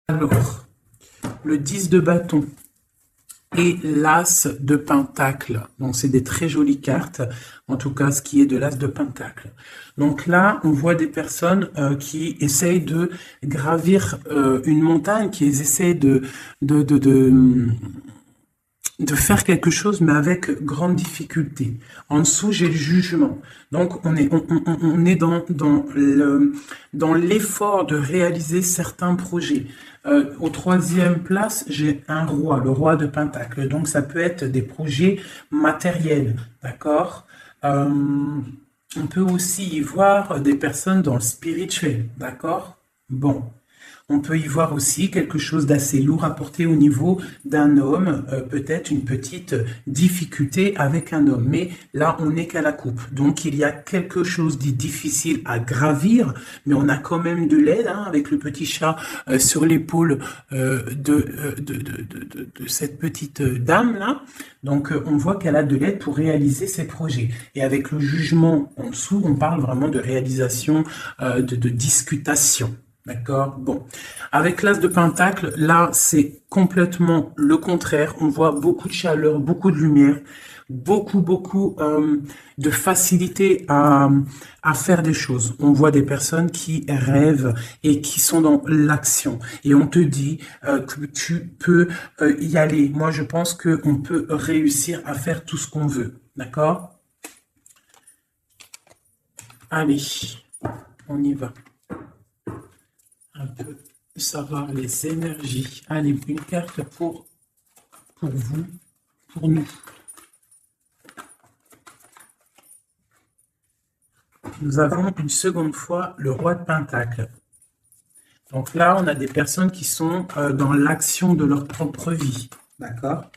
Alors, le 10 de bâton et l'as de pentacle. Donc, c'est des très jolies cartes, en tout cas, ce qui est de l'as de pentacle. Donc là, on voit des personnes qui essayent de gravir une montagne, qui essayent de faire quelque chose, mais avec grande difficulté. En dessous, j'ai le jugement. Donc, on est dans l'effort de réaliser certains projets. Au troisième place, j'ai un roi, le roi de Pentacle. Donc, ça peut être des projets matériels, d'accord? On peut aussi y voir des personnes dans le spirituel, d'accord? Bon. On peut y voir aussi quelque chose d'assez lourd à porter au niveau d'un homme, peut-être une petite difficulté avec un homme. Mais là, on n'est qu'à la coupe. Donc, il y a quelque chose de difficile à gravir, mais on a quand même de l'aide avec le petit chat sur l'épaule de cette petite dame-là. Donc, on voit qu'elle a de l'aide pour réaliser ses projets. Et avec le jugement en dessous, on parle vraiment de réalisation, de discutation. D'accord? Bon. Avec l'as de pentacle, là, c'est complètement le contraire. On voit beaucoup de chaleur, beaucoup de lumière, beaucoup de facilité à faire des choses. On voit des personnes qui rêvent et qui sont dans l'action. Et on te dit que tu peux y aller. Moi, je pense qu'on peut réussir à faire tout ce qu'on veut. D'accord? Allez, on y va. Un peu savoir les énergies. Allez, une carte pour vous, pour nous. Nous avons une seconde fois le roi de Pentacle. Donc là, on a des personnes qui sont dans l'action de leur propre vie. D'accord?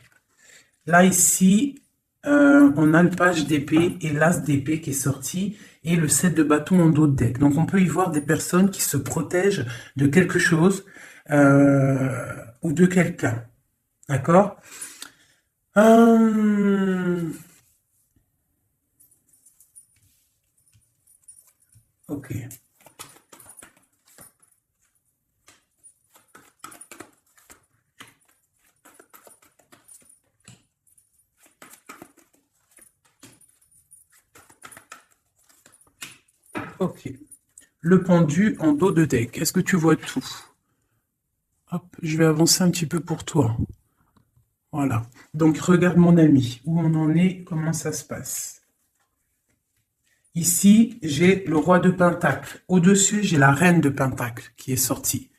Là, ici, on a le page d'épée et l'as d'épée qui est sorti et le 7 de bâton en dos de deck. Donc, on peut y voir des personnes qui se protègent de quelque chose ou de quelqu'un. D'accord? Ok. Ok. Le pendu en dos de deck. Est-ce que tu vois tout? Hop, je vais avancer un petit peu pour toi. Voilà. Donc, regarde mon ami, où on en est, comment ça se passe. Ici, j'ai le roi de Pentacle. Au-dessus, j'ai la reine de Pentacle qui est sortie.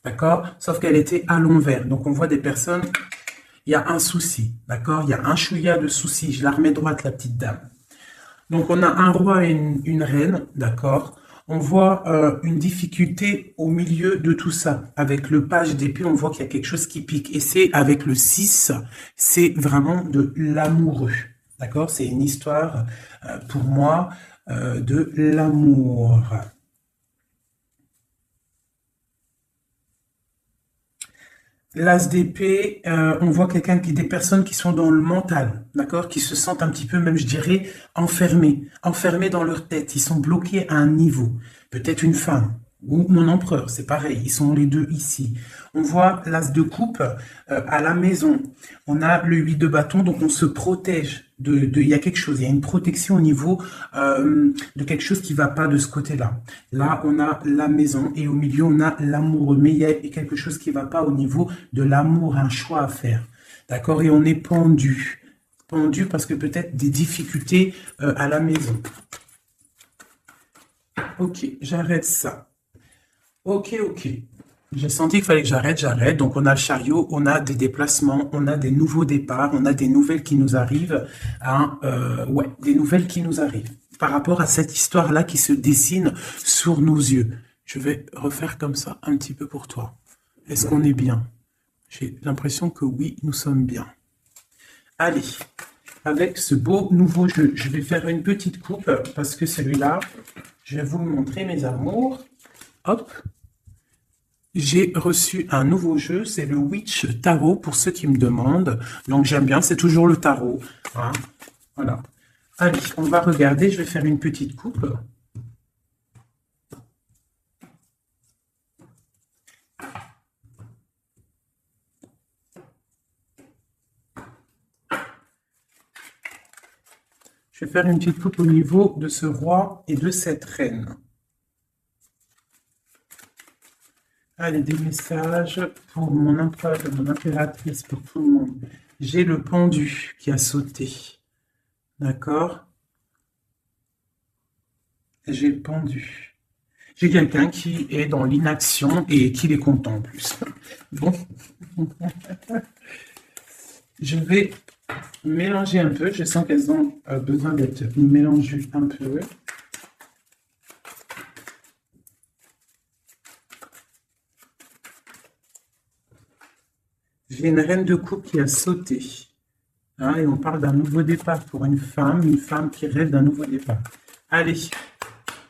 D'accord? Sauf qu'elle était à l'envers. Donc, on voit des personnes, il y a un souci. D'accord? Il y a un chouïa de souci. Je la remets droite, la petite dame. Donc, on a un roi et une reine. D'accord? On voit une difficulté au milieu de tout ça. Avec le page d'épée, on voit qu'il y a quelque chose qui pique. Et c'est avec le 6, c'est vraiment de l'amoureux. D'accord? C'est une histoire, pour moi, de l'amour. L'as d'épée, on voit des personnes qui sont dans le mental, d'accord, qui se sentent un petit peu, même je dirais, enfermés dans leur tête. Ils sont bloqués à un niveau. Peut-être une femme ou mon empereur, c'est pareil. Ils sont les deux ici. On voit l'as de coupe à la maison. On a le 8 de bâton, donc on se protège. Il y a quelque chose, il y a une protection au niveau de quelque chose qui va pas de ce côté-là. Là, on a la maison et au milieu, on a l'amoureux. Mais il y a quelque chose qui va pas au niveau de l'amour, un choix à faire. D'accord? Et on est pendu. Pendu parce que peut-être des difficultés à la maison. Ok, j'arrête ça. Ok. J'ai senti qu'il fallait que j'arrête. Donc, on a le chariot, on a des déplacements, on a des nouveaux départs, on a des nouvelles qui nous arrivent. Des nouvelles qui nous arrivent par rapport à cette histoire-là qui se dessine sur nos yeux. Je vais refaire comme ça un petit peu pour toi. Est-ce qu'on est bien? J'ai l'impression que oui, nous sommes bien. Allez, avec ce beau nouveau jeu, je vais faire une petite coupe parce que celui-là, je vais vous le montrer, mes amours. Hop. J'ai reçu un nouveau jeu, c'est le Witch Tarot pour ceux qui me demandent. Donc j'aime bien, c'est toujours le tarot. Hein. Voilà. Allez, on va regarder, je vais faire une petite coupe. Je vais faire une petite coupe au niveau de ce roi et de cette reine. Allez, des messages pour mon empereur et mon impératrice, pour tout le monde. J'ai le pendu qui a sauté. D'accord? J'ai le pendu. J'ai quelqu'un qui est dans l'inaction et qui les content en plus. Bon. Je vais mélanger un peu. Je sens qu'elles ont besoin d'être mélangées un peu. J'ai une reine de coupe qui a sauté. Hein, et on parle d'un nouveau départ pour une femme qui rêve d'un nouveau départ. Allez,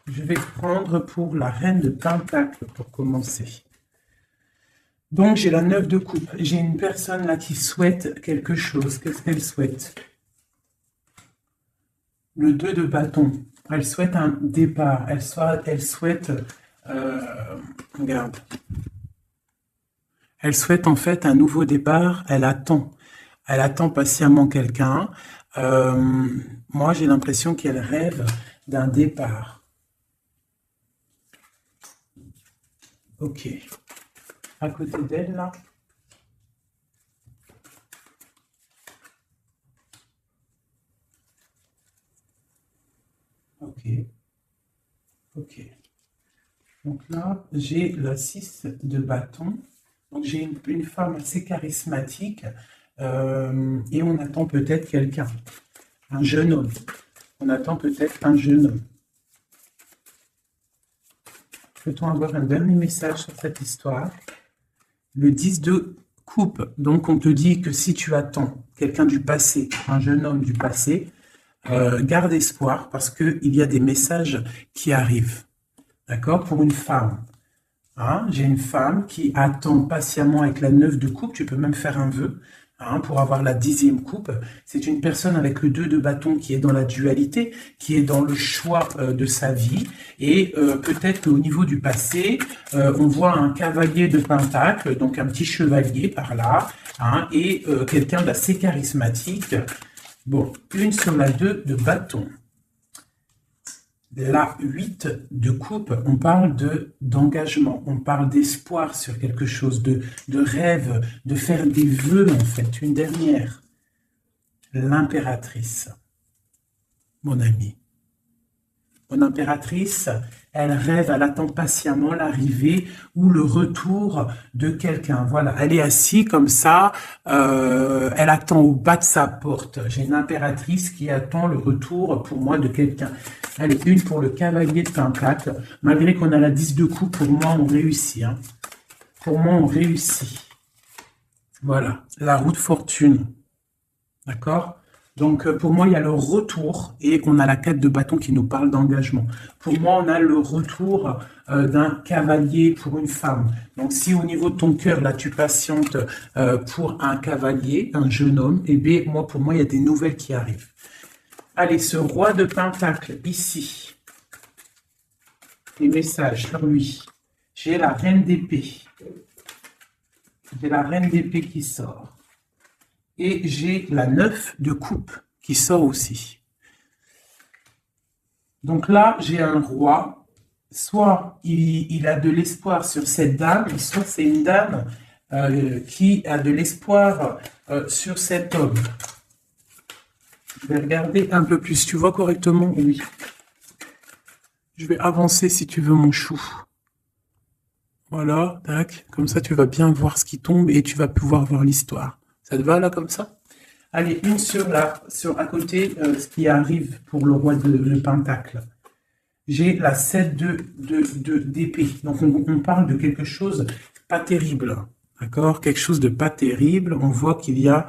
je vais prendre pour la reine de Pentacle pour commencer. Donc, j'ai la 9 de coupe. J'ai une personne là qui souhaite quelque chose. Qu'est-ce qu'elle souhaite? Le 2 de bâton. Elle souhaite un départ. Elle souhaite... regarde. Elle souhaite en fait un nouveau départ. Elle attend patiemment quelqu'un. Moi, j'ai l'impression qu'elle rêve d'un départ. Ok. À côté d'elle, là. Ok. Ok. Donc là, j'ai la 6 de bâton. Donc j'ai une femme assez charismatique et on attend peut-être quelqu'un, un jeune homme. On attend peut-être un jeune homme. Peut-on avoir un dernier message sur cette histoire? Le 10 de coupe. Donc on te dit que si tu attends quelqu'un du passé, un jeune homme du passé, garde espoir parce qu'il y a des messages qui arrivent. D'accord? Pour une femme. Hein, j'ai une femme qui attend patiemment avec la 9 de coupe. Tu peux même faire un vœu pour avoir la 10e coupe. C'est une personne avec le 2 de bâton qui est dans la dualité, qui est dans le choix de sa vie. Et peut-être qu'au niveau du passé, on voit un cavalier de pentacle, donc un petit chevalier par là, et quelqu'un d'assez charismatique. Bon, une sur la 2 de bâton. La 8 de coupe, on parle d'engagement, on parle d'espoir sur quelque chose, de rêve, de faire des vœux en fait. Une dernière, l'impératrice, mon ami. Mon impératrice, elle rêve, elle attend patiemment l'arrivée ou le retour de quelqu'un. Voilà, elle est assise comme ça, elle attend au bas de sa porte. J'ai une impératrice qui attend le retour pour moi de quelqu'un. Allez, une pour le cavalier de Pentacle. Malgré qu'on a la 10 de coupe, pour moi, on réussit. Hein. Pour moi, on réussit. Voilà, la roue de fortune. D'accord? Donc, pour moi, il y a le retour et on a la 4 de bâton qui nous parle d'engagement. Pour moi, on a le retour d'un cavalier pour une femme. Donc, si au niveau de ton cœur, là, tu patientes pour un cavalier, un jeune homme, eh bien, pour moi, il y a des nouvelles qui arrivent. Allez, ce roi de Pentacle, ici. Les messages sur lui. J'ai la reine d'épée. J'ai la reine d'épée qui sort. Et j'ai la 9 de coupe qui sort aussi. Donc là, j'ai un roi. Soit il a de l'espoir sur cette dame, soit c'est une dame qui a de l'espoir sur cet homme. Je vais regarder un peu plus. Tu vois correctement? Oui. Je vais avancer si tu veux, mon chou. Voilà, tac. Comme ça, tu vas bien voir ce qui tombe et tu vas pouvoir voir l'histoire. Ça te va là comme ça? Allez, une sur à côté, ce qui arrive pour le roi de Pentacle. J'ai la 7 d'épée. Donc on parle de quelque chose pas terrible. D'accord? Quelque chose de pas terrible. On voit qu'il y a...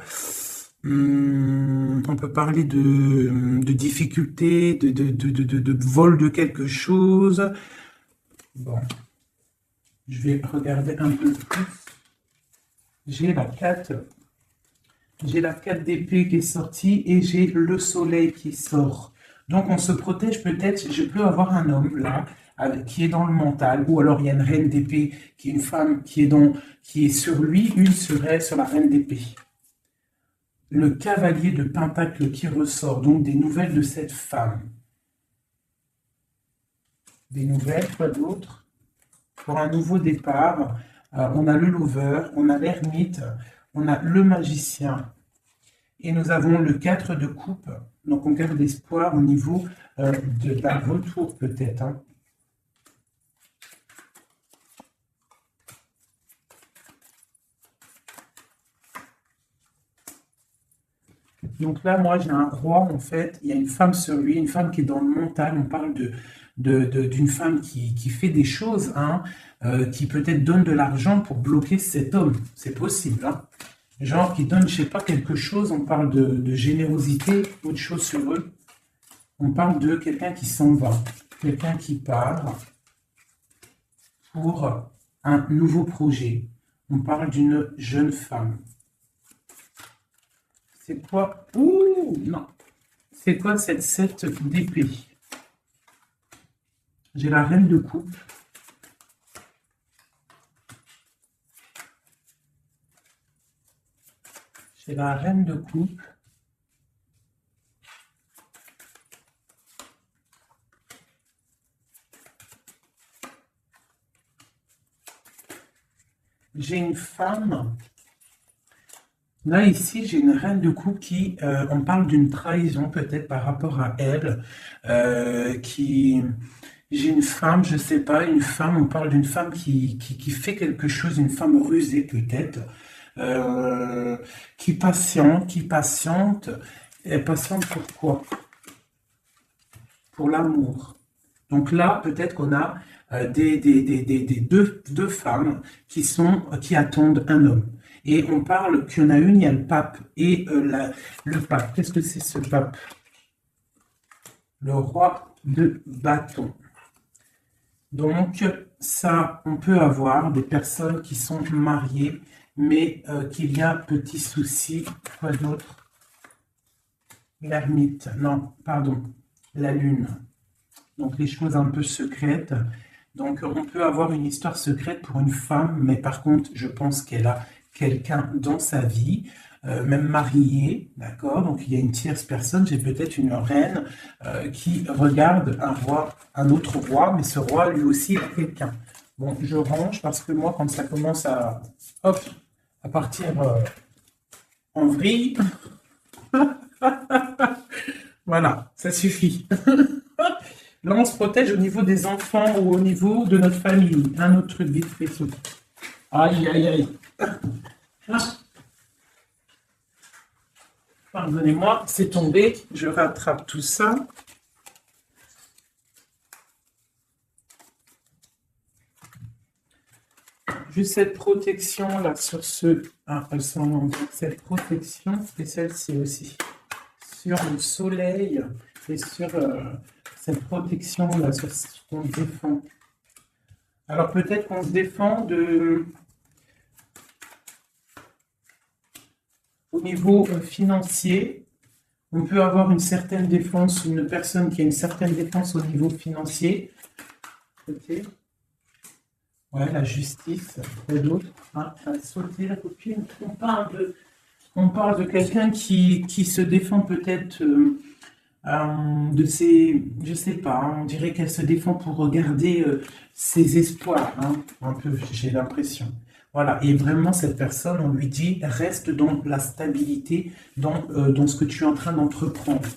on peut parler de difficulté, de vol de quelque chose. Bon. Je vais regarder un peu plus. J'ai la 4. J'ai la 4 d'épée qui est sortie et j'ai le soleil qui sort. Donc on se protège peut-être, je peux avoir un homme là, qui est dans le mental, ou alors il y a une reine d'épée, qui est une femme qui est sur lui, une serait sur la reine d'épée. le cavalier de Pentacle qui ressort, donc des nouvelles de cette femme. Des nouvelles, quoi d'autre? Pour un nouveau départ, on a le lover, on a l'ermite, on a le magicien, et nous avons le 4 de coupe. Donc on garde espoir au niveau d'un retour peut-être. Hein. Donc là, moi, j'ai un roi, en fait, il y a une femme sur lui, une femme qui est dans le mental, on parle d'une femme qui fait des choses, hein, qui peut-être donne de l'argent pour bloquer cet homme, c'est possible, hein. Genre qui donne, je sais pas, quelque chose, on parle de générosité, autre chose sur eux, on parle de quelqu'un qui s'en va, quelqu'un qui part pour un nouveau projet, on parle d'une jeune femme. C'est quoi? Ouh, non. C'est quoi cette 7 d'épée? J'ai la reine de coupe. J'ai la reine de coupe. J'ai une femme. Là, ici, j'ai une reine de coupe qui, on parle d'une trahison peut-être par rapport à elle, j'ai une femme, je sais pas, une femme, on parle d'une femme qui fait quelque chose, une femme rusée peut-être, qui patiente, et patiente pour quoi? Pour l'amour. Donc là, peut-être qu'on a deux femmes qui attendent un homme. Et on parle qu'il y en a une, il y a le pape et le pape. Qu'est-ce que c'est ce pape? Le roi de bâton. Donc ça, on peut avoir des personnes qui sont mariées, mais qu'il y a petit souci. Quoi d'autre? L'ermite. Non, pardon. La lune. Donc les choses un peu secrètes. Donc on peut avoir une histoire secrète pour une femme, mais par contre, je pense qu'elle a quelqu'un dans sa vie, même marié, d'accord? Donc il y a une tierce personne, j'ai peut-être une reine qui regarde un roi, un autre roi, mais ce roi lui aussi a quelqu'un. Bon, je range parce que moi, quand ça commence à, hop, à partir en vrille, voilà, ça suffit. Là, on se protège au niveau des enfants ou au niveau de notre famille. Un autre truc vite fait. Aïe, aïe, aïe. Pardonnez-moi, c'est tombé. Je rattrape tout ça. Juste cette protection là sur ce. Ah, elles sont longues. Cette protection et celle-ci aussi. Sur le soleil et sur cette protection là, sur ce qu'on se défend. Alors peut-être qu'on se défend de. Au niveau financier, on peut avoir une certaine défense, une personne qui a une certaine défense au niveau financier. Ok. Ouais, la justice, quoi d'autre? Ah, ça a sauté la copine. On parle de quelqu'un qui se défend peut-être de ses. Je sais pas, hein, on dirait qu'elle se défend pour regarder ses espoirs, hein, un peu, j'ai l'impression. Voilà, et vraiment, cette personne, on lui dit, reste dans la stabilité, dans ce que tu es en train d'entreprendre.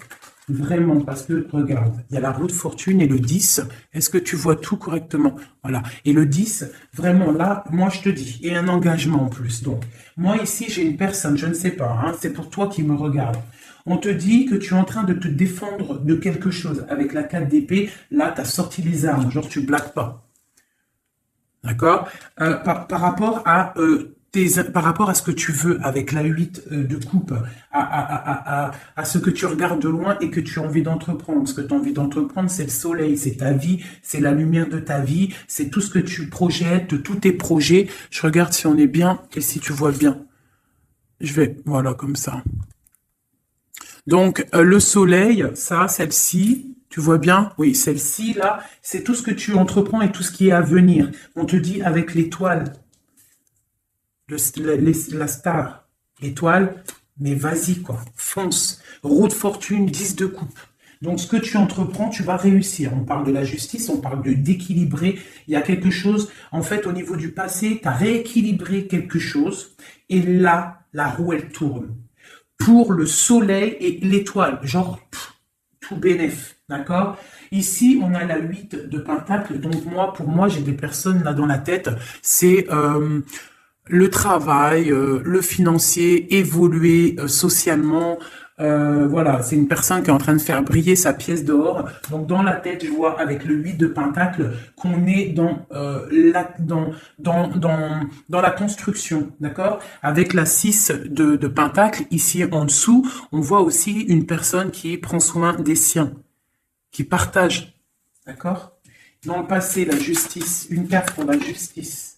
Vraiment, parce que, regarde, il y a la roue de fortune et le 10. Est-ce que tu vois tout correctement? Voilà. Et le 10, vraiment, là, moi, je te dis, et un engagement en plus. Donc, moi, ici, j'ai une personne, je ne sais pas, hein, c'est pour toi qui me regarde. On te dit que tu es en train de te défendre de quelque chose. Avec la 4 d'épée, là, tu as sorti les armes, genre, tu blagues pas. D'accord? Par rapport à par rapport à ce que tu veux avec la 8 de coupe, à ce que tu regardes de loin et que tu as envie d'entreprendre. Ce que tu as envie d'entreprendre, c'est le soleil, c'est ta vie, c'est la lumière de ta vie, c'est tout ce que tu projettes, tous tes projets. Je regarde si on est bien et si tu vois bien. Je vais, voilà, comme ça. Donc, le soleil, ça, celle-ci, tu vois bien? Oui, celle-ci, là, c'est tout ce que tu entreprends et tout ce qui est à venir. On te dit avec l'étoile, la star, l'étoile, Mais vas-y, quoi. Fonce. Roue de fortune, 10 de coupe. Donc, ce que tu entreprends, tu vas réussir. On parle de la justice, on parle d'équilibrer. Il y a quelque chose, en fait, au niveau du passé, tu as rééquilibré quelque chose. Et là, la roue, elle tourne. Pour le soleil et l'étoile. Genre, tout bénef. D'accord? Ici, on a la 8 de pentacle. Donc, pour moi, j'ai des personnes là dans la tête. C'est le travail, le financier, évoluer socialement. Voilà, c'est une personne qui est en train de faire briller sa pièce d'or. Donc, dans la tête, je vois avec le 8 de pentacle qu'on est dans la construction, d'accord? Avec la 6 de pentacle, ici en dessous, on voit aussi une personne qui prend soin des siens, qui partage, d'accord? Dans le passé, la justice, une carte pour la justice.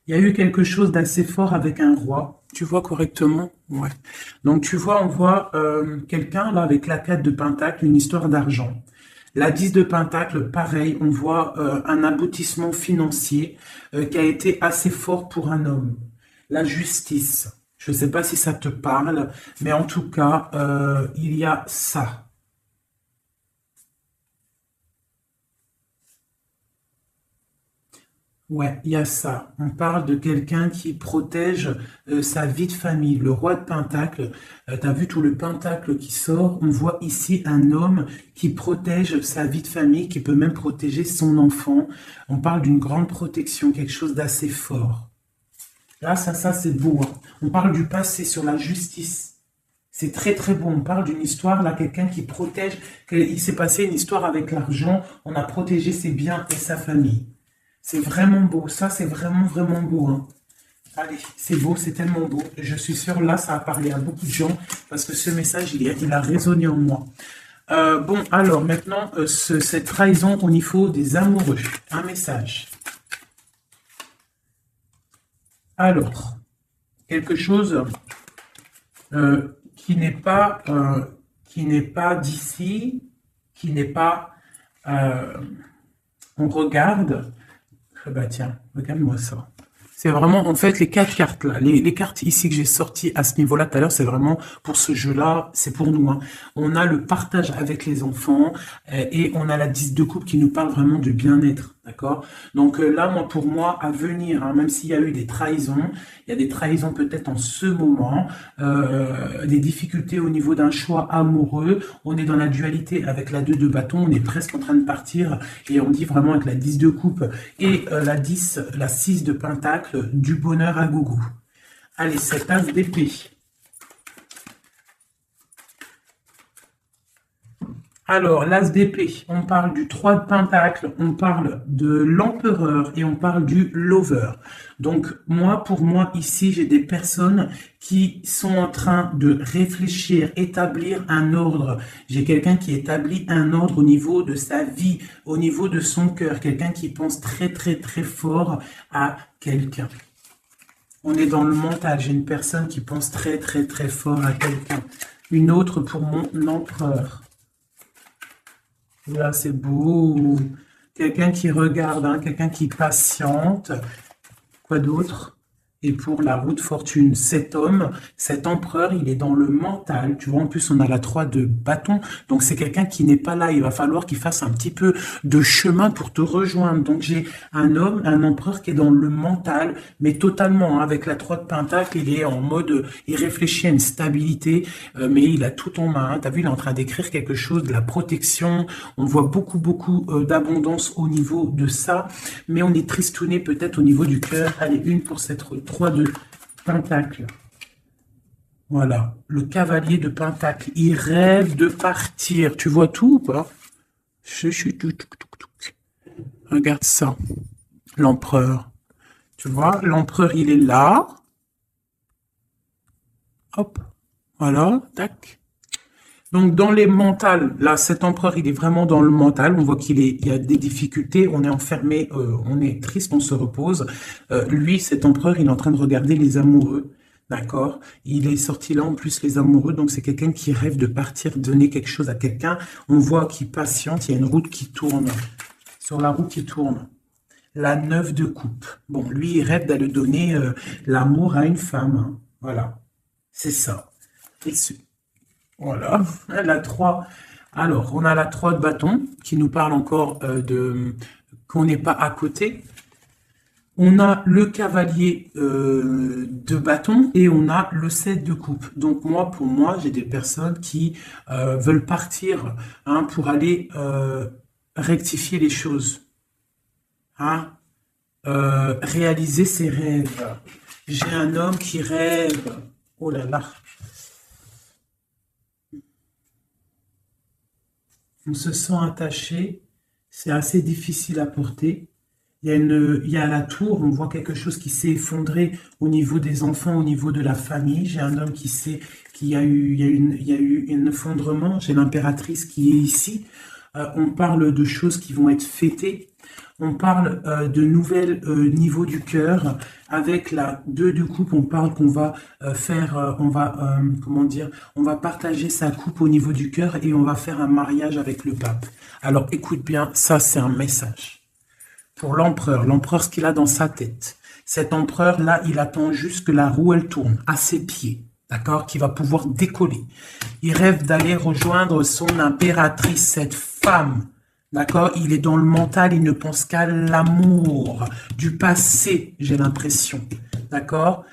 Il y a eu quelque chose d'assez fort avec un roi. Tu vois correctement? Ouais. Donc tu vois, on voit quelqu'un là avec la 4 de pentacle, une histoire d'argent. La 10 de pentacle, pareil, on voit un aboutissement financier qui a été assez fort pour un homme. La justice. Je ne sais pas si ça te parle, mais en tout cas, il y a ça. Ouais, il y a ça. On parle de quelqu'un qui protège sa vie de famille. Le roi de Pentacle, tu as vu tout le Pentacle qui sort. On voit ici un homme qui protège sa vie de famille, qui peut même protéger son enfant. On parle d'une grande protection, quelque chose d'assez fort. Là, ça c'est beau. Hein. On parle du passé sur la justice. C'est très très beau. On parle d'une histoire, là, quelqu'un qui protège. Il s'est passé une histoire avec l'argent. On a protégé ses biens et sa famille. C'est vraiment beau, ça c'est vraiment vraiment beau. Hein. Allez, c'est beau, c'est tellement beau. Je suis sûr, là, ça a parlé à beaucoup de gens parce que ce message, il a résonné en moi. Bon, alors maintenant, cette trahison au niveau des amoureux. Un message. Alors, quelque chose qui n'est pas d'ici, qui n'est pas... on regarde... Bah tiens, regarde-moi ça. C'est vraiment, en fait, les 4 cartes là, les cartes ici que j'ai sorties à ce niveau-là tout à l'heure, c'est vraiment pour ce jeu-là, c'est pour nous. Hein. On a le partage avec les enfants et on a la 10 de coupe qui nous parle vraiment du bien-être, d'accord? Donc là, pour moi, à venir, hein, même s'il y a eu des trahisons, il y a des trahisons peut-être en ce moment, des difficultés au niveau d'un choix amoureux, on est dans la dualité avec la 2 de bâton, on est presque en train de partir et on dit vraiment avec la 10 de coupe et la 6 de pentacle, du bonheur à gogo. Allez, cette as d'épée. Alors, l'as d'épée, on parle du 3 de pentacle, on parle de l'empereur et on parle du lover. Donc, pour moi, ici, j'ai des personnes qui sont en train de réfléchir, établir un ordre. J'ai quelqu'un qui établit un ordre au niveau de sa vie, au niveau de son cœur. Quelqu'un qui pense très, très, très fort à quelqu'un. On est dans le mental. J'ai une personne qui pense très, très, très fort à quelqu'un. Une autre pour mon empereur. Là, c'est beau. Quelqu'un qui regarde, hein, quelqu'un qui patiente. Quoi d'autre? Et pour la roue de fortune, cet homme, cet empereur, il est dans le mental. Tu vois, en plus, on a la 3 de bâton. Donc, c'est quelqu'un qui n'est pas là. Il va falloir qu'il fasse un petit peu de chemin pour te rejoindre. Donc, j'ai un homme, un empereur qui est dans le mental, mais totalement. Hein, avec la 3 de pentacle, il est en mode, il réfléchit à une stabilité, mais il a tout en main. Tu as vu, il est en train d'écrire quelque chose, de la protection. On voit beaucoup, beaucoup d'abondance au niveau de ça. Mais on est tristouné peut-être au niveau du cœur. Allez, une pour cette 3 de pentacle. Voilà, le cavalier de pentacle. Il rêve de partir. Tu vois tout ou pas? Regarde ça. L'empereur. Tu vois, l'empereur, il est là. Hop. Voilà, tac. Donc, dans les mentales, là, cet empereur, il est vraiment dans le mental. On voit il y a des difficultés. On est enfermé, on est triste, on se repose. Lui, cet empereur, il est en train de regarder les amoureux. D'accord? Il est sorti là, en plus, les amoureux. Donc, c'est quelqu'un qui rêve de partir, donner quelque chose à quelqu'un. On voit qu'il patiente. Il y a une route qui tourne. Sur la route qui tourne. la 9 de coupe. Bon, lui, il rêve d'aller donner l'amour à une femme. Hein. Voilà, c'est ça. Voilà, la 3. Alors, on a la 3 de bâton qui nous parle encore de qu'on n'est pas à côté. On a le cavalier de bâton et on a le 7 de coupe. Donc moi, pour moi, j'ai des personnes qui veulent partir hein, pour aller rectifier les choses, hein, réaliser ses rêves. J'ai un homme qui rêve. Oh là là. On se sent attaché. C'est assez difficile à porter. Il y a la tour, on voit quelque chose qui s'est effondré au niveau des enfants, au niveau de la famille. J'ai un homme il y a eu un effondrement. J'ai l'impératrice qui est ici. On parle de choses qui vont être fêtées. On parle de nouvelles niveaux du cœur. Avec la 2 de coupe, on parle qu'on va comment dire, on va partager sa coupe au niveau du cœur et on va faire un mariage avec le pape. Alors écoute bien, ça c'est un message. Pour l'empereur, ce qu'il a dans sa tête. Cet empereur-là, il attend juste que la roue, elle tourne à ses pieds, d'accord, qui va pouvoir décoller. Il rêve d'aller rejoindre son impératrice, cette femme, d'accord. Il est dans le mental, il ne pense qu'à l'amour du passé, j'ai l'impression, d'accord.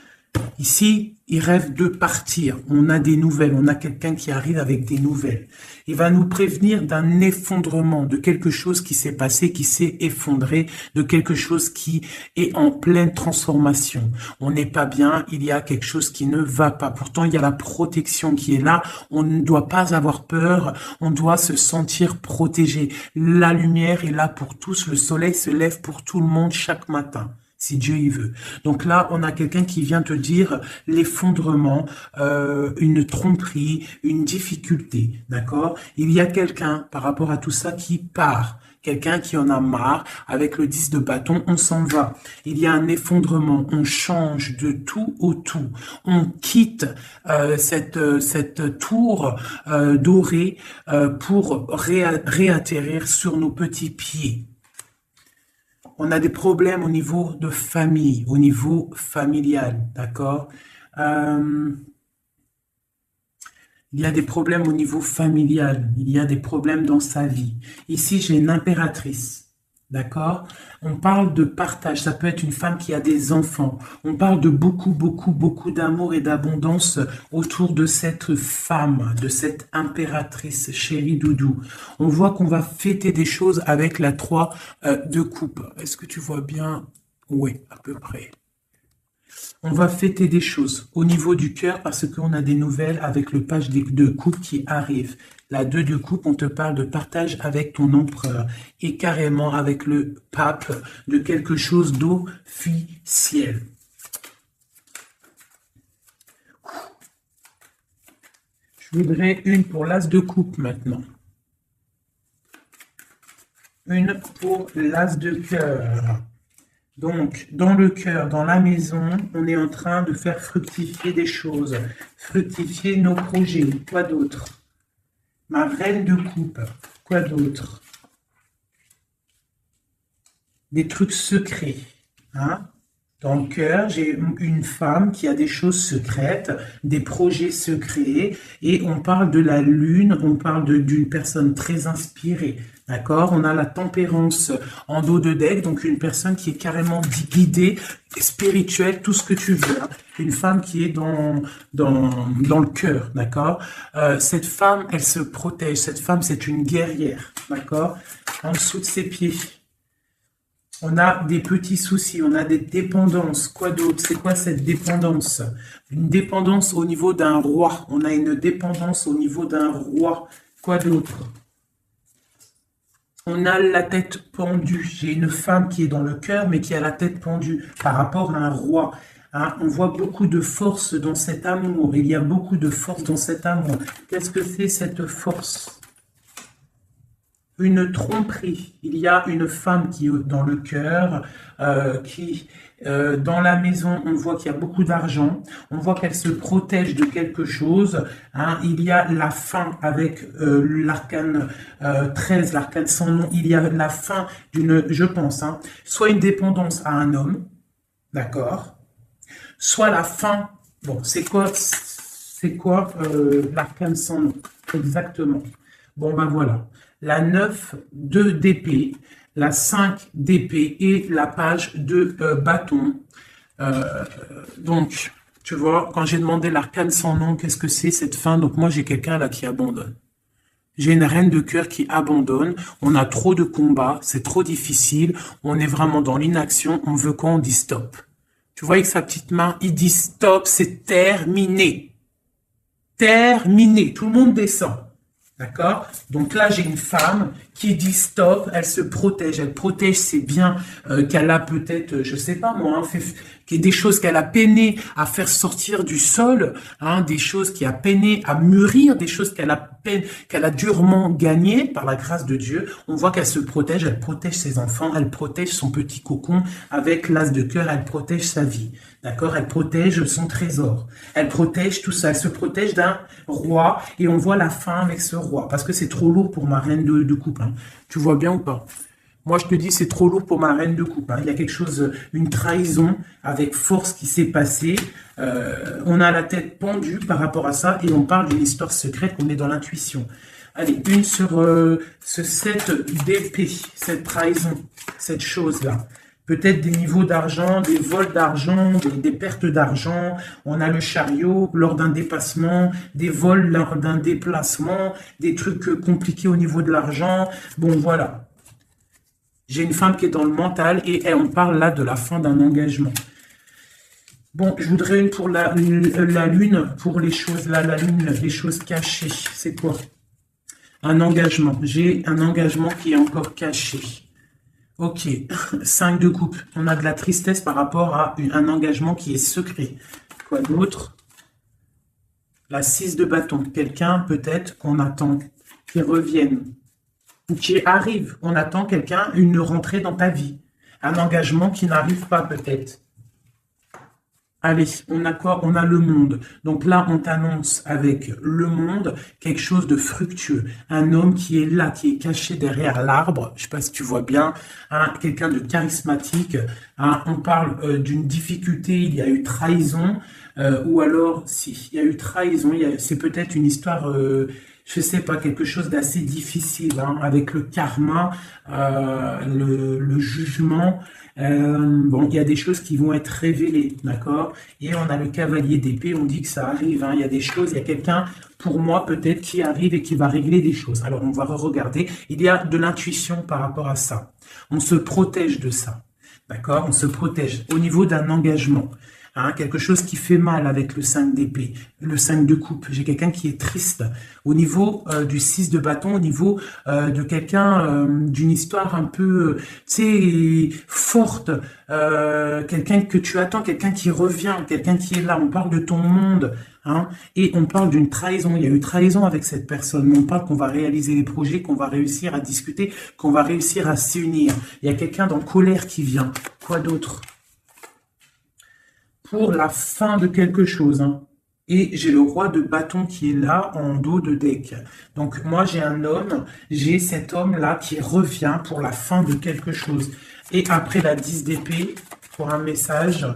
Ici, il rêve de partir. On a des nouvelles. On a quelqu'un qui arrive avec des nouvelles. Il va nous prévenir d'un effondrement, de quelque chose qui s'est passé, qui s'est effondré, de quelque chose qui est en pleine transformation. On n'est pas bien. Il y a quelque chose qui ne va pas. Pourtant, il y a la protection qui est là. On ne doit pas avoir peur. On doit se sentir protégé. La lumière est là pour tous. Le soleil se lève pour tout le monde chaque matin. Si Dieu y veut. Donc là, on a quelqu'un qui vient te dire l'effondrement, une tromperie, une difficulté, d'accord? Il y a quelqu'un, par rapport à tout ça, qui part. Quelqu'un qui en a marre, avec le 10 de bâton, on s'en va. Il y a un effondrement, on change de tout au tout. On quitte cette tour dorée pour réatterrir sur nos petits pieds. On a des problèmes au niveau de famille, au niveau familial, d'accord? Il y a des problèmes au niveau familial, il y a des problèmes dans sa vie. Ici, j'ai une impératrice, d'accord? On parle de partage, ça peut être une femme qui a des enfants. On parle de beaucoup, beaucoup, beaucoup d'amour et d'abondance autour de cette femme, de cette impératrice, chérie doudou. On voit qu'on va fêter des choses avec la 3 de coupe. Est-ce que tu vois bien? Oui, à peu près. On va fêter des choses au niveau du cœur parce qu'on a des nouvelles avec le page de coupe qui arrive. La 2 de coupe, on te parle de partage avec ton empereur et carrément avec le pape de quelque chose d'officiel. Je voudrais une pour l'as de coupe maintenant. Une pour l'as de cœur. Donc, dans le cœur, dans la maison, on est en train de faire fructifier des choses, fructifier nos projets. Quoi d'autre? Ma reine de coupe. Quoi d'autre? Des trucs secrets. Hein? Dans le cœur, j'ai une femme qui a des choses secrètes, des projets secrets, et on parle de la lune, on parle d'une personne très inspirée. D'accord? On a la tempérance en dos de deck, donc une personne qui est carrément guidée, spirituelle, tout ce que tu veux. Hein. Une femme qui est dans le cœur, d'accord? Cette femme, elle se protège. Cette femme, c'est une guerrière, d'accord? En dessous de ses pieds. On a des petits soucis, on a des dépendances. Quoi d'autre? C'est quoi cette dépendance? Une dépendance au niveau d'un roi. On a une dépendance au niveau d'un roi. Quoi d'autre? On a la tête pendue. J'ai une femme qui est dans le cœur, mais qui a la tête pendue par rapport à un roi. Hein, on voit beaucoup de force dans cet amour. Il y a beaucoup de force dans cet amour. Qu'est-ce que c'est cette force? une tromperie. Il y a une femme qui est dans le cœur, dans la maison, on voit qu'il y a beaucoup d'argent, on voit qu'elle se protège de quelque chose. Hein. Il y a la fin avec l'arcane 13, l'arcane sans nom. Il y a la fin d'une, je pense, hein, soit une dépendance à un homme, d'accord, soit la fin, bon, c'est quoi l'arcane sans nom, exactement. Bon, ben voilà, la 9 de d'épée, la 5 d'épée et la page de bâton. Donc, tu vois, quand j'ai demandé l'arcane sans nom, qu'est-ce que c'est cette fin? Donc moi, j'ai quelqu'un là qui abandonne. J'ai une reine de cœur qui abandonne. On a trop de combats, c'est trop difficile. On est vraiment dans l'inaction. On veut quoi? On dit stop. Tu vois avec sa petite main, il dit stop, c'est terminé. Terminé. Tout le monde descend. D'accord? Donc là, j'ai une femme qui dit stop, elle se protège. Elle protège ses biens qu'elle a peut-être, je sais pas moi, hein, des choses qu'elle a peiné à faire sortir du sol, hein, des choses qui a peiné à mûrir, des choses qu'elle a durement gagnées par la grâce de Dieu. On voit qu'elle se protège, elle protège ses enfants, elle protège son petit cocon avec l'as de cœur, elle protège sa vie. D'accord? Elle protège son trésor. Elle protège tout ça. Elle se protège d'un roi et on voit la fin avec ce roi parce que c'est trop lourd pour ma reine de coupe. Hein. Tu vois bien ou pas? Moi, je te dis, c'est trop lourd pour ma reine de coupe. Hein. Il y a quelque chose, une trahison avec force qui s'est passée. On a la tête pendue par rapport à ça et on parle d'une histoire secrète, on est dans l'intuition. Allez, une sur ce 7 d'épée, cette trahison, cette chose-là. Peut-être des niveaux d'argent, des vols d'argent, des pertes d'argent. On a le chariot lors d'un dépassement, des vols lors d'un déplacement, des trucs compliqués au niveau de l'argent. Bon, voilà. J'ai une femme qui est dans le mental et on parle là de la fin d'un engagement. Bon, je voudrais une pour la lune, pour les choses là, la lune, les choses cachées. C'est quoi? Un engagement. J'ai un engagement qui est encore caché. Ok, 5 de coupe. On a de la tristesse par rapport à un engagement qui est secret. Quoi d'autre? La 6 de bâton. Quelqu'un peut-être qu'on attend qui revienne ou qui arrive. On attend quelqu'un, une rentrée dans ta vie. Un engagement qui n'arrive pas peut-être. Allez, on a quoi? On a le monde. Donc là, on t'annonce avec le monde quelque chose de fructueux. Un homme qui est là, qui est caché derrière l'arbre. Je ne sais pas si tu vois bien. Hein, quelqu'un de charismatique. Hein, on parle d'une difficulté. Il y a eu trahison. Ou alors, si, il y a eu trahison. C'est peut-être une histoire... je sais pas, quelque chose d'assez difficile, hein, avec le karma, le jugement. Bon, il y a des choses qui vont être révélées, d'accord? Et on a le cavalier d'épée, on dit que ça arrive, hein, il y a des choses, il y a quelqu'un, pour moi peut-être, qui arrive et qui va régler des choses. Alors on va regarder, il y a de l'intuition par rapport à ça. On se protège de ça, d'accord? On se protège au niveau d'un engagement. Hein, quelque chose qui fait mal avec le 5 d'épée, le 5 de coupe. J'ai quelqu'un qui est triste. Au niveau du 6 de bâton, au niveau de quelqu'un d'une histoire un peu, tu sais, forte, quelqu'un que tu attends, quelqu'un qui revient, quelqu'un qui est là. On parle de ton monde. Hein, et on parle d'une trahison. Il y a eu trahison avec cette personne. On parle qu'on va réaliser des projets, qu'on va réussir à discuter, qu'on va réussir à s'unir. Il y a quelqu'un dans colère qui vient. Quoi d'autre? Pour la fin de quelque chose. Hein. Et j'ai le roi de bâton qui est là en dos de deck. Donc moi j'ai un homme, j'ai cet homme-là qui revient pour la fin de quelque chose. Et après la 10 d'épée, pour un message,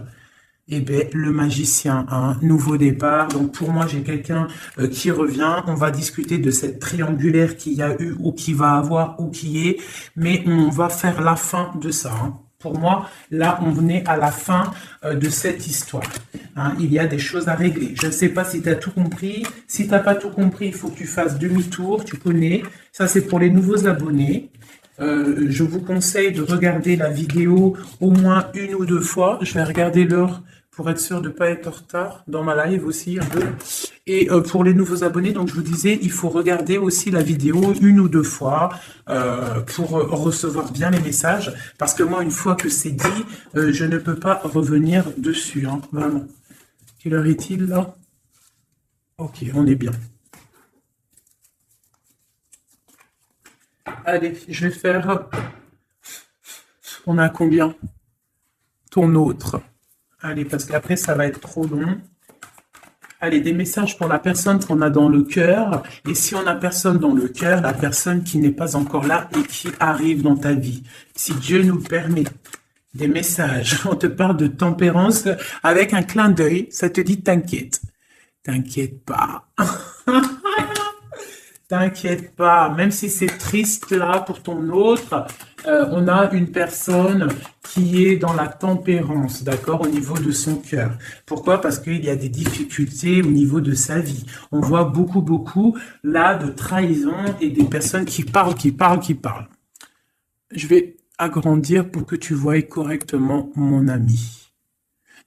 eh bien, le magicien, un nouveau départ. Donc pour moi j'ai quelqu'un qui revient. On va discuter de cette triangulaire qu'il y a eu ou qui va avoir ou qui est. Mais on va faire la fin de ça. Hein. Pour moi, là, on venait à la fin de cette histoire. Hein, il y a des choses à régler. Je ne sais pas si tu as tout compris. Si tu n'as pas tout compris, il faut que tu fasses demi-tour. Tu connais. Ça, c'est pour les nouveaux abonnés. Je vous conseille de regarder la vidéo au moins une ou deux fois. Je vais regarder l'heure pour être sûr de ne pas être en retard dans ma live aussi un peu. Et pour les nouveaux abonnés, donc je vous disais, il faut regarder aussi la vidéo une ou deux fois pour recevoir bien les messages. Parce que moi, une fois que c'est dit, je ne peux pas revenir dessus, hein, vraiment. Quelle heure est-il là? Ok, on est bien. Allez, je vais faire... On a combien? Ton autre. Allez, parce qu'après, ça va être trop long. Allez, des messages pour la personne qu'on a dans le cœur. Et si on n'a personne dans le cœur, la personne qui n'est pas encore là et qui arrive dans ta vie. Si Dieu nous le permet. Des messages. On te parle de tempérance avec un clin d'œil. Ça te dit t'inquiète. T'inquiète pas. T'inquiète pas. Même si c'est triste là pour ton autre, on a une personne qui est dans la tempérance, d'accord, au niveau de son cœur. Pourquoi? Parce qu'il y a des difficultés au niveau de sa vie. On voit beaucoup là de trahison et des personnes qui parlent. Je vais agrandir pour que tu voies correctement mon ami.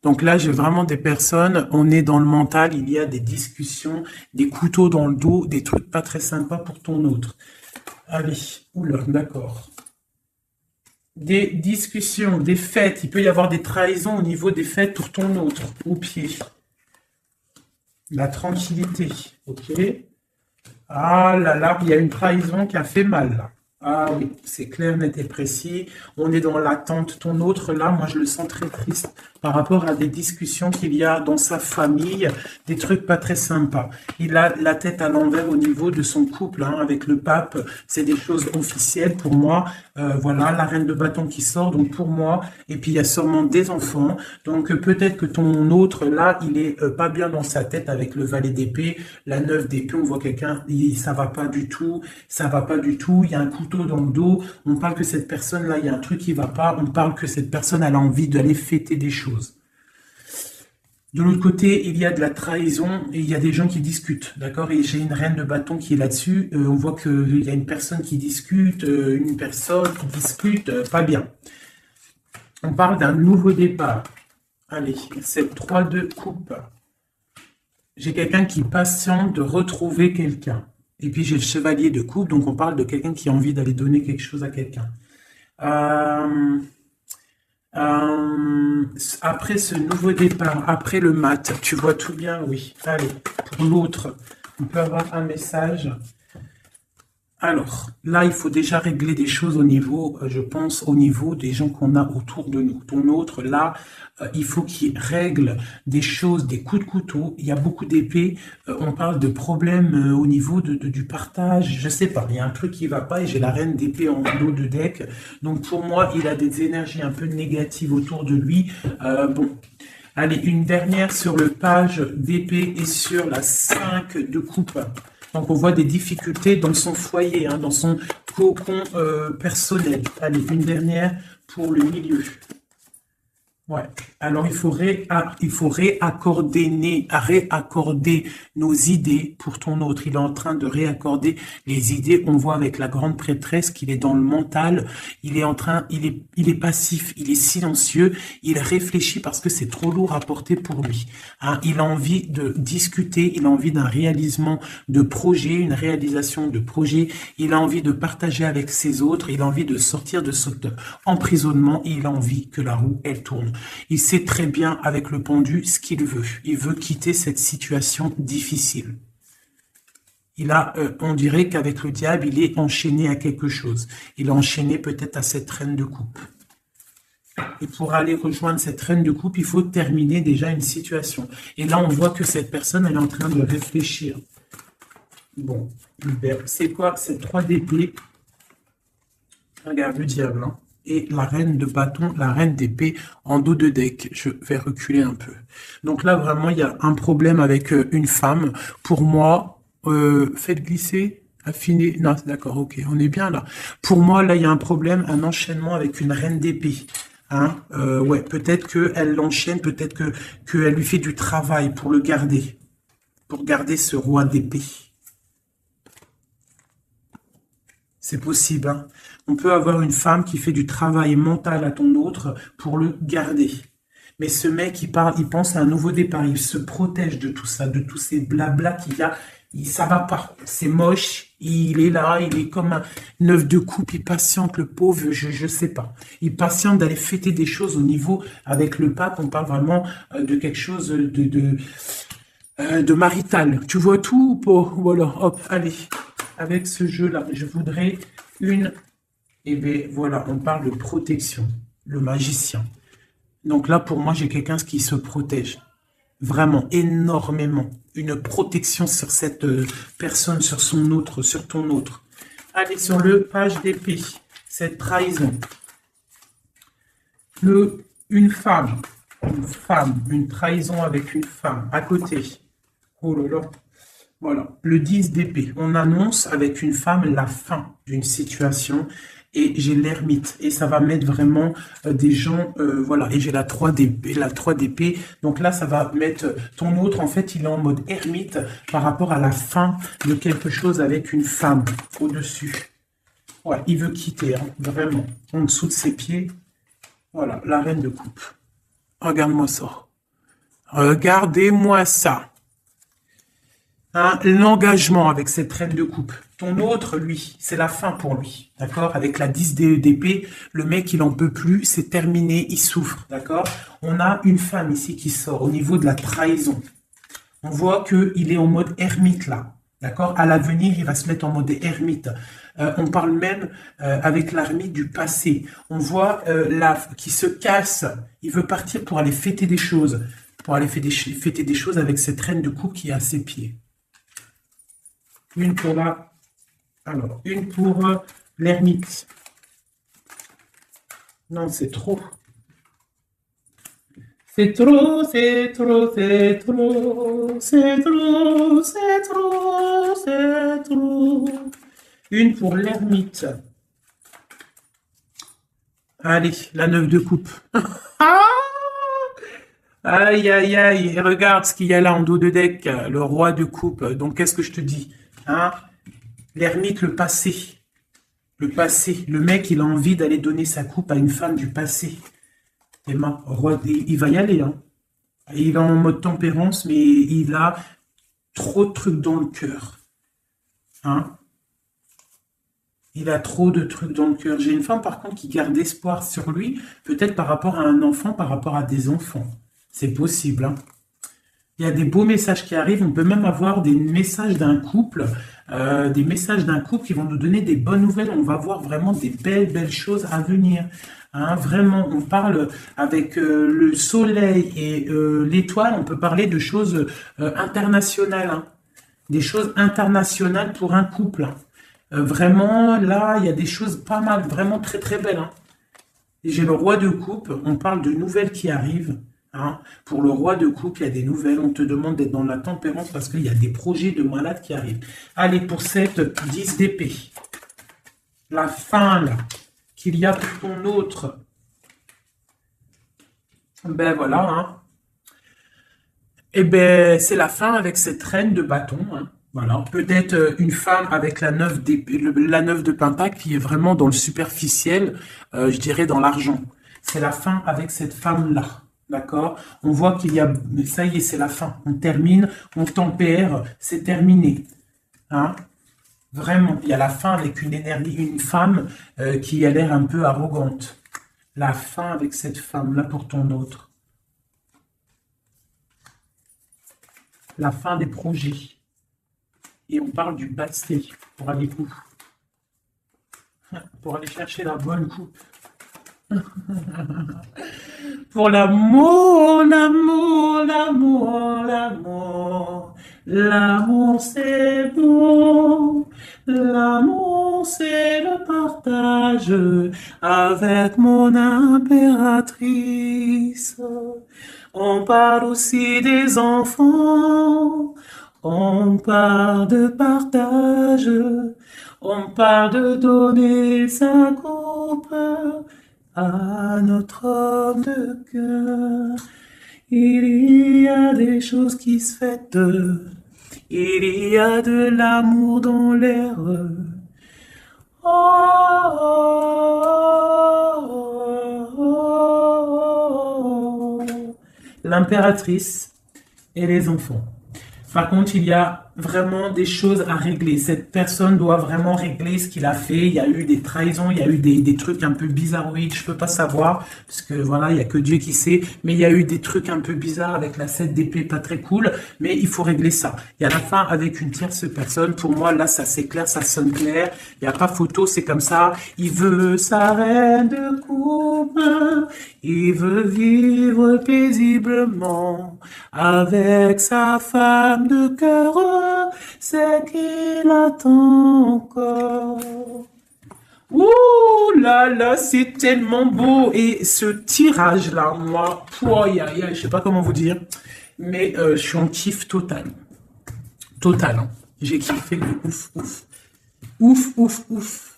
Donc là, j'ai vraiment des personnes, on est dans le mental, il y a des discussions, des couteaux dans le dos, des trucs pas très sympas pour ton autre. Allez, oula, d'accord. Des discussions, des fêtes, il peut y avoir des trahisons au niveau des fêtes pour ton autre, au pied. La tranquillité, ok. Ah là là, il y a une trahison qui a fait mal là. Ah oui, c'est clair, net et précis. On est dans l'attente. Ton autre, là, moi, je le sens très triste par rapport à des discussions qu'il y a dans sa famille, des trucs pas très sympas. Il a la tête à l'envers au niveau de son couple hein, avec le pape. C'est des choses officielles pour moi. Voilà, la reine de bâton qui sort, donc pour moi. Et puis, il y a sûrement des enfants. Donc, peut-être que ton autre, là, il est pas bien dans sa tête avec le valet d'épée, la 9 d'épée. On voit quelqu'un, ça va pas du tout. Ça va pas du tout. Il y a un couteau dans le dos, on parle que cette personne-là, il y a un truc qui va pas, on parle que cette personne elle a envie d'aller fêter des choses. De l'autre côté, il y a de la trahison et il y a des gens qui discutent, d'accord? Et j'ai une reine de bâton qui est là-dessus, on voit qu'il y a une personne qui discute, pas bien. On parle d'un nouveau départ. Allez, c'est 3-2 coupe. J'ai quelqu'un qui patiente de retrouver quelqu'un. Et puis j'ai le chevalier de coupe, donc on parle de quelqu'un qui a envie d'aller donner quelque chose à quelqu'un. Après ce nouveau départ, après le mat, tu vois tout bien, oui. Allez, pour l'autre, on peut avoir un message. Alors, là, il faut déjà régler des choses au niveau, je pense, au niveau des gens qu'on a autour de nous. Ton autre, là, il faut qu'il règle des choses, des coups de couteau. Il y a beaucoup d'épées. On parle de problèmes au niveau du partage. Je sais pas, il y a un truc qui va pas et j'ai la reine d'épée en dos de deck. Donc, pour moi, il a des énergies un peu négatives autour de lui. Bon. Allez, une dernière sur le page d'épée et sur la 5 de coupe. Donc, on voit des difficultés dans son foyer, hein, dans son cocon personnel. Allez, une dernière pour le milieu. Ouais. Alors, il faut réaccorder nos idées pour ton autre. Il est en train de réaccorder les idées. On voit avec la grande prêtresse qu'il est dans le mental. Il est passif, il est silencieux. Il réfléchit parce que c'est trop lourd à porter pour lui. Hein, il a envie de discuter. Il a envie d'un réalisation de projet. Il a envie de partager avec ses autres. Il a envie de sortir de cet emprisonnement. Et il a envie que la roue, elle tourne. Il sait très bien avec le pendu ce qu'il veut. Il veut quitter cette situation difficile. On dirait qu'avec le diable, il est enchaîné à quelque chose. Il est enchaîné peut-être à cette reine de coupe. Et pour aller rejoindre cette reine de coupe, il faut terminer déjà une situation. Et là, on voit que cette personne, elle est en train de réfléchir. Bon, c'est quoi? C'est 3 d'épée. Regarde le diable, hein. Et la reine de bâton, la reine d'épée en dos de deck. Je vais reculer un peu. Donc là, vraiment, il y a un problème avec une femme. Pour moi, faites glisser, affiner. Non, d'accord, ok, on est bien là. Pour moi, là, il y a un problème, un enchaînement avec une reine d'épée. Hein, ouais, peut-être qu'elle l'enchaîne, peut-être qu'elle lui fait du travail pour le garder. Pour garder ce roi d'épée. C'est possible, hein. On peut avoir une femme qui fait du travail mental à ton autre pour le garder. Mais ce mec, il pense à un nouveau départ. Il se protège de tout ça, de tous ces blabla qu'il y a. Ça va pas. C'est moche. Il est là, il est comme un 9 de coupe. Il patiente, le pauvre, je sais pas. Il patiente d'aller fêter des choses au niveau avec le pape. On parle vraiment de quelque chose de marital. Tu vois tout ou pas? Voilà, hop, allez. Avec ce jeu-là, je voudrais une, et bien voilà, on parle de protection, le magicien. Donc là, pour moi, j'ai quelqu'un qui se protège. Vraiment, énormément. Une protection sur cette personne, sur son autre, sur ton autre. Allez, sur le page d'épée, cette trahison. Une femme, une trahison avec une femme à côté. Oh là là. Voilà, le 10 d'épée. On annonce avec une femme la fin d'une situation et j'ai l'ermite et ça va mettre vraiment des gens, voilà, et j'ai la 3 d'épée, donc là ça va mettre ton autre, en fait il est en mode ermite par rapport à la fin de quelque chose avec une femme au-dessus. Ouais, il veut quitter, hein, vraiment, en dessous de ses pieds. Voilà, la reine de coupe. Regarde-moi ça. Regardez-moi ça. Hein, l'engagement avec cette reine de coupe. Ton autre, lui, c'est la fin pour lui, d'accord? Avec la 10 d'épée, le mec, il en peut plus, c'est terminé, il souffre, d'accord? On a une femme ici qui sort au niveau de la trahison. On voit qu'il est en mode ermite, là, d'accord? À l'avenir, il va se mettre en mode ermite. On parle même avec l'ermite du passé. On voit qui se casse, il veut partir pour aller fêter des choses, fêter des choses avec cette reine de coupe qui est à ses pieds. Une pour une pour l'ermite. Non, c'est trop. C'est trop, c'est trop, c'est trop, c'est trop, c'est trop, c'est trop. Une pour l'ermite. Allez, la 9 de coupe. Aïe, aïe, aïe. Regarde ce qu'il y a là en dos de deck. Le roi de coupe. Donc, qu'est-ce que je te dis? Hein? L'ermite, le passé. Le passé. Le mec, il a envie d'aller donner sa coupe à une femme du passé. Emma, roi, il va y aller. Hein? Il est en mode tempérance, mais il a trop de trucs dans le cœur. Hein? Il a trop de trucs dans le cœur. J'ai une femme, par contre, qui garde espoir sur lui, peut-être par rapport à un enfant, par rapport à des enfants. C'est possible. Hein? Il y a des beaux messages qui arrivent. On peut même avoir des messages d'un couple, qui vont nous donner des bonnes nouvelles. On va voir vraiment des belles choses à venir. Hein, vraiment, on parle avec le soleil et l'étoile, on peut parler de choses internationales. Hein, des choses internationales pour un couple. Hein. Vraiment, là, il y a des choses pas mal, vraiment très très belles. Hein. J'ai le roi de coupe, on parle de nouvelles qui arrivent. Hein. Pour le roi de coupe, il y a des nouvelles. On te demande d'être dans la tempérance parce qu'il y a des projets de malades qui arrivent. Allez, pour cette 10 d'épée. La fin, là, qu'il y a pour ton autre. Ben voilà. Hein. Et ben, c'est la fin avec cette reine de bâton. Hein. Voilà. Peut-être une femme avec la 9 de pentacle qui est vraiment dans le superficiel, je dirais dans l'argent. C'est la fin avec cette femme-là. D'accord? On voit qu'il y a... Ça y est, c'est la fin. On termine, on tempère, c'est terminé. Hein? Vraiment, il y a la fin avec une énergie, une femme qui a l'air un peu arrogante. La fin avec cette femme-là pour ton autre. La fin des projets. Et on parle du passé pour aller chercher la bonne coupe. Pour l'amour, l'amour, l'amour, l'amour. L'amour c'est bon. L'amour c'est le partage avec mon impératrice. On parle aussi des enfants. On parle de partage. On parle de donner sa coupe à notre homme de cœur. Il y a des choses qui se fêtent. Il y a de l'amour dans l'air. Oh, oh, oh, oh. L'impératrice et les enfants. Par contre, il y a vraiment des choses à régler. Cette personne doit vraiment régler ce qu'il a fait. Il y a eu des trahisons, il y a eu des trucs un peu bizarroïdes. Je peux pas savoir, parce que voilà, il y a que Dieu qui sait. Mais il y a eu des trucs un peu bizarres avec la 7 d'épée, pas très cool. Mais il faut régler ça. Il y a la fin avec une tierce personne. Pour moi, là, ça c'est clair, ça sonne clair. Il n'y a pas photo, c'est comme ça. Il veut sa reine de coupe. Il veut vivre paisiblement avec sa femme de cœur. C'est qu'il attend encore. Ouh là là, c'est tellement beau. Et ce tirage-là, moi, je sais pas comment vous dire, mais je suis en kiff total. Total, hein. J'ai kiffé de ouf, ouf. Ouf, ouf, ouf.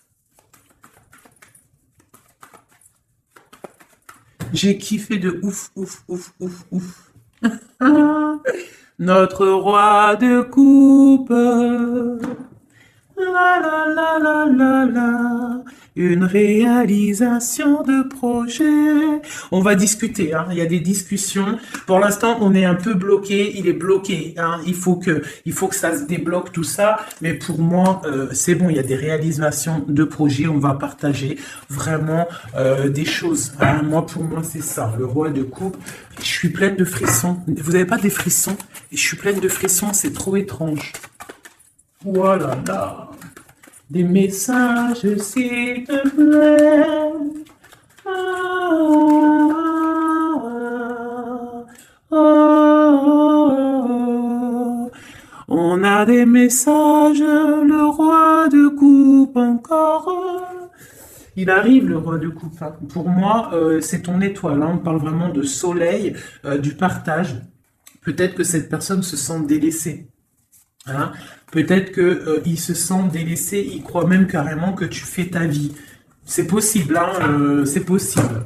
J'ai kiffé de ouf, ouf, ouf, ouf, ouf. Notre roi de coupe. La la la la la la. Une réalisation de projet. On va discuter, hein. Il y a des discussions. Pour l'instant, on est un peu bloqué. Il est bloqué, hein. Il faut que ça se débloque tout ça. Mais pour moi, c'est bon. Il y a des réalisations de projet. On va partager vraiment des choses, hein. Pour moi, c'est ça. Le roi de coupe. Je suis pleine de frissons. Vous n'avez pas des frissons? Et je suis pleine de frissons. C'est trop étrange. Voilà, là. Des messages, s'il te plaît. Ah, ah, ah. On a des messages, le roi de coupe encore. Il arrive, le roi de coupe. Pour moi, c'est ton étoile. Hein. On parle vraiment de soleil, du partage. Peut-être que cette personne se sent délaissée. Hein, peut-être que il se sent délaissé, il croit même carrément que tu fais ta vie. C'est possible, hein, c'est possible.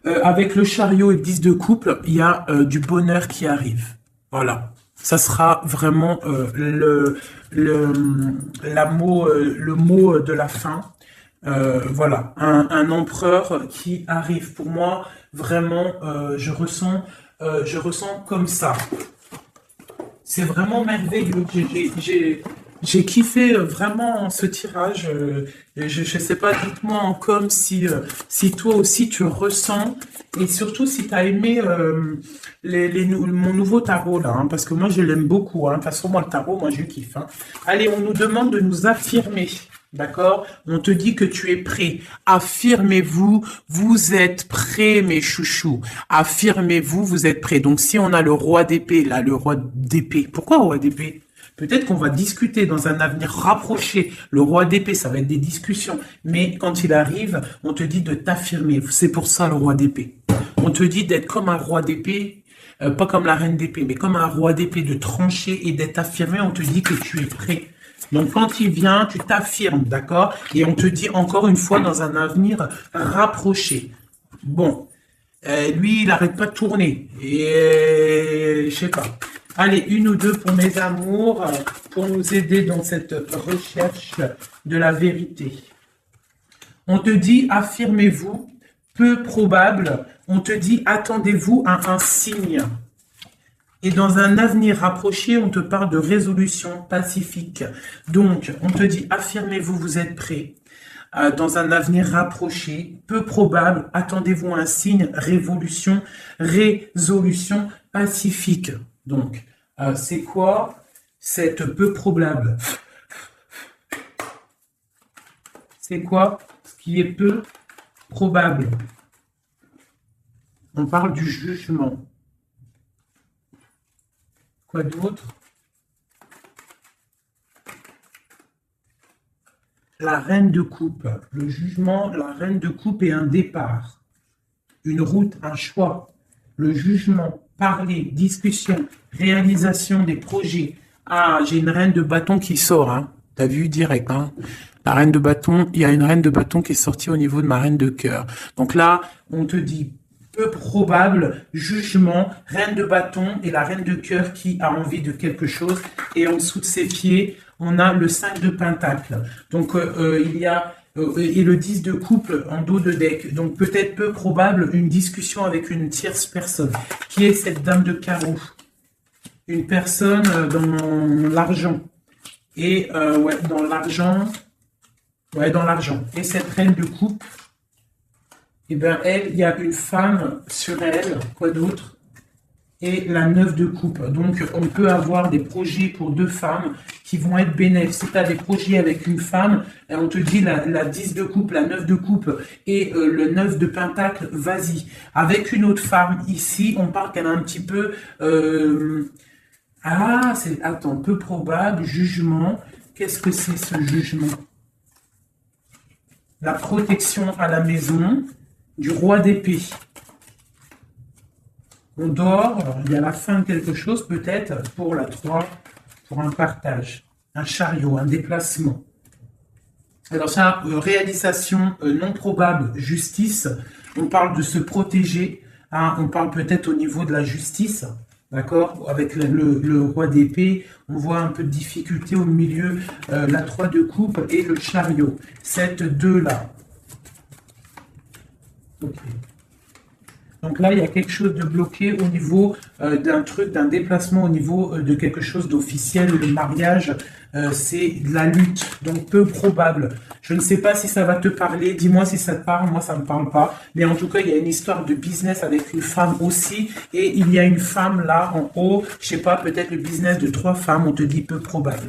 Avec le chariot et 10 de couple, il y a du bonheur qui arrive. Voilà. Ça sera vraiment le mot de la fin. Voilà. Un empereur qui arrive. Pour moi, vraiment, je ressens comme ça. C'est vraiment merveilleux. J'ai kiffé vraiment ce tirage. Je sais pas, dites-moi en com si toi aussi tu ressens et surtout si tu as aimé mon nouveau tarot là, hein, parce que moi je l'aime beaucoup. Hein. De toute façon, moi le tarot, moi je kiffe. Hein. Allez, on nous demande de nous affirmer. D'accord? On te dit que tu es prêt. Affirmez-vous, vous êtes prêts, mes chouchous. Affirmez-vous, vous êtes prêts. Donc, si on a le roi d'épée, là, le roi d'épée. Pourquoi roi d'épée? Peut-être qu'on va discuter dans un avenir rapproché. Le roi d'épée, ça va être des discussions. Mais quand il arrive, on te dit de t'affirmer. C'est pour ça le roi d'épée. On te dit d'être comme un roi d'épée. Pas comme la reine d'épée, mais comme un roi d'épée, de trancher et d'être affirmé. On te dit que tu es prêt. Donc, quand il vient, tu t'affirmes, d'accord? Et on te dit encore une fois dans un avenir rapproché. Bon, lui, il n'arrête pas de tourner. Et je sais pas. Allez, une ou deux pour mes amours, pour nous aider dans cette recherche de la vérité. On te dit, affirmez-vous, peu probable. On te dit, attendez-vous à un signe. Et dans un avenir rapproché, on te parle de résolution pacifique. Donc, on te dit, affirmez-vous, vous êtes prêts. Dans un avenir rapproché, peu probable, attendez-vous un signe, résolution pacifique. Donc, c'est quoi cette peu probable? C'est quoi ce qui est peu probable? On parle du jugement. Quoi d'autre? La reine de coupe. Le jugement, la reine de coupe est un départ. Une route, un choix. Le jugement, parler, discussion, réalisation des projets. Ah, j'ai une reine de bâton qui sort. Hein. T'as vu direct. Hein. La reine de bâton, il y a une reine de bâton qui est sortie au niveau de ma reine de cœur. Donc là, on te dit peu probable, jugement, reine de bâton et la reine de cœur qui a envie de quelque chose. Et en dessous de ses pieds, on a le 5 de pentacle. Donc, il y a et le 10 de couple en dos de deck. Donc, peut-être peu probable une discussion avec une tierce personne. Qui est cette dame de carreau? une personne dans l'argent. Et ouais, dans l'argent. Ouais, dans l'argent. Et cette reine de coupe, eh bien, elle, il y a une femme sur elle. Quoi d'autre? Et la 9 de coupe. Donc, on peut avoir des projets pour deux femmes qui vont être bénéfiques. Si tu as des projets avec une femme, on te dit la 10 de coupe, la 9 de coupe et le 9 de pentacle, vas-y. Avec une autre femme, ici, on parle qu'elle a un petit peu... c'est... Attends, peu probable, jugement. Qu'est-ce que c'est ce jugement? La protection à la maison du roi d'épée. On dort, il y a la fin de quelque chose peut-être pour la 3, pour un partage, un chariot, un déplacement. Alors ça, réalisation non probable, justice, on parle de se protéger, hein, on parle peut-être au niveau de la justice, d'accord? Avec le roi d'épée, on voit un peu de difficulté au milieu, la 3 de coupe et le chariot, cette 2 là. Ok. Donc là, il y a quelque chose de bloqué au niveau d'un truc, d'un déplacement, au niveau de quelque chose d'officiel. Le mariage, c'est de la lutte, donc peu probable. Je ne sais pas si ça va te parler. Dis-moi si ça te parle. Moi, ça ne me parle pas. Mais en tout cas, il y a une histoire de business avec une femme aussi. Et il y a une femme là, en haut. Je sais pas, peut-être le business de 3 femmes. On te dit peu probable.